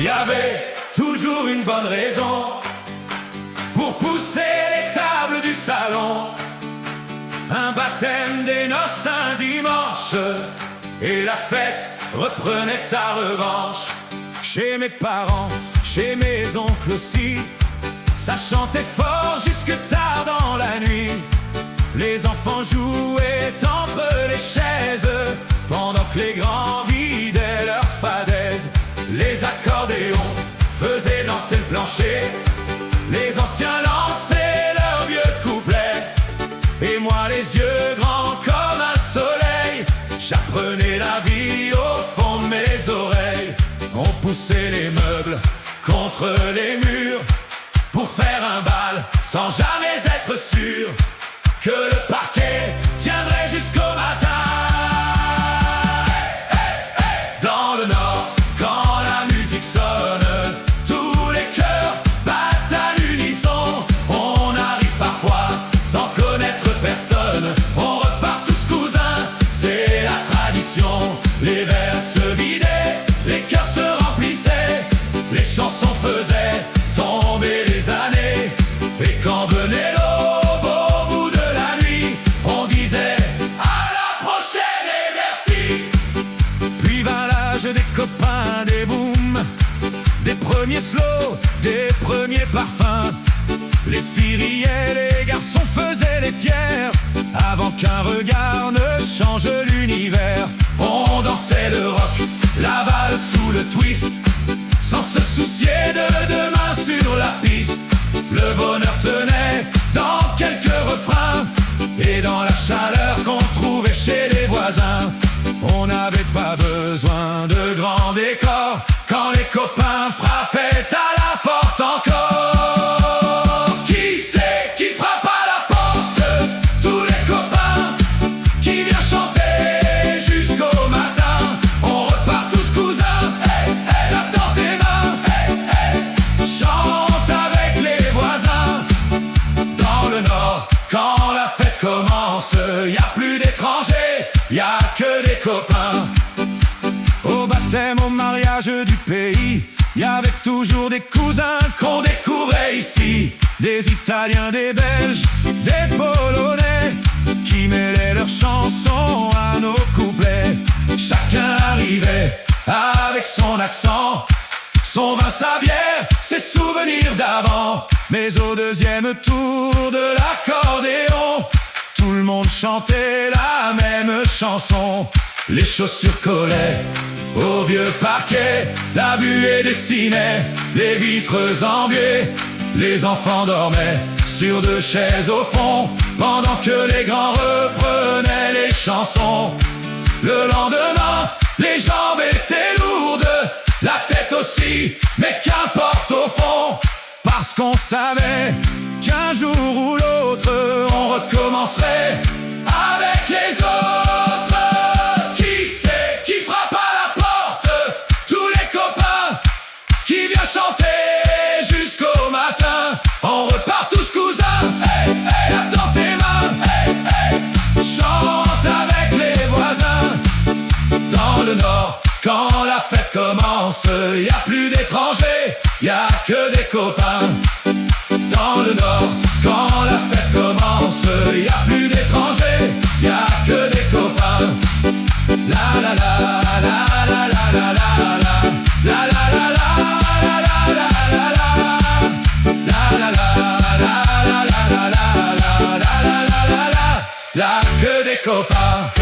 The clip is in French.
Il y avait toujours une bonne raison pour pousser les tables du salon. Un baptême des noces un dimanche, et la fête reprenait sa revanche. Chez mes parents, chez mes oncles aussi, ça chantait fort jusque tard dans la nuit. Les enfants jouaient entre les chaises, pendant que les grands vidaient leurs fadaises. Les accordéons faisaient danser le plancher, les anciens lançaient leurs vieux couplets, et moi les yeux grands comme un soleil, j'apprenais la vie au fond de mes oreilles. On poussait les meubles contre les murs pour faire un bal sans jamais être sûr que le parquet tiendrait jusqu'au matin. Dans le Nord, quand la musique sonne, tous les cœurs battent à l'unisson. On arrive parfois sans connaître personne, on repart tous cousins, c'est la tradition. Les verres se vidaient, les cœurs se remplissaient, les chansons faisaient tomber les années. Et quand venait l'aube au bout de la nuit, on disait à la prochaine et merci. Puis vint l'âge des copains, des booms, des premiers slows, des premiers parfums. Les filles riaient, les garçons faisaient les fiers, avant qu'un regard ne change l'univers. On dansait le rock, la valse ou le twist, sans se soucier de demain sur la piste. Le bonheur tenait dans quelques refrains et dans la chaleur qu'on trouvait chez les voisins. On n'avait pas besoin de grands décors quand les copains frappaient à la porte encore. Qui c'est qui frappe à la porte? Tous les copains qui viennent chanter jusqu'au matin. On repart tous cousins, hey, hey, tape dans tes mains, hey, hey, chante avec les voisins. Dans le Nord, quand la fête commence, y a plus d'étrangers, y a que des copains. Au baptême, au mariage du pays, y avait toujours des cousins qu'on découvrait ici. Des Italiens, des Belges, des Polonais, qui mêlaient leurs chansons à nos couplets. Chacun arrivait avec son accent, son vin, sa bière, ses souvenirs d'avant. Mais au deuxième tour de l'accordéon, tout le monde chantait la même chanson. Les chaussures collaient au vieux parquet, la buée dessinait les vitres embuées. Les enfants dormaient sur deux chaises au fond, pendant que les grands reprenaient les chansons. Le lendemain, les jambes étaient lourdes, la tête aussi, mais qu'importe au fond, parce qu'on savait qu'un jour ou l'autre, on recommencerait avec les autres. Qui c'est qui frappe à la porte? Tous les copains qui viennent chanter jusqu'au matin. On repart tous cousins, hey, hey, tape dans tes mains, hey, hey, chante avec les voisins. Dans le Nord, quand la fête commence, y a plus d'étrangers, y a que des copains. Dans le Nord, quand la fête commence, y a plus d'étrangers, y a que des copains. La la la la la la la la la la la la la la la la la la la la, que des copains.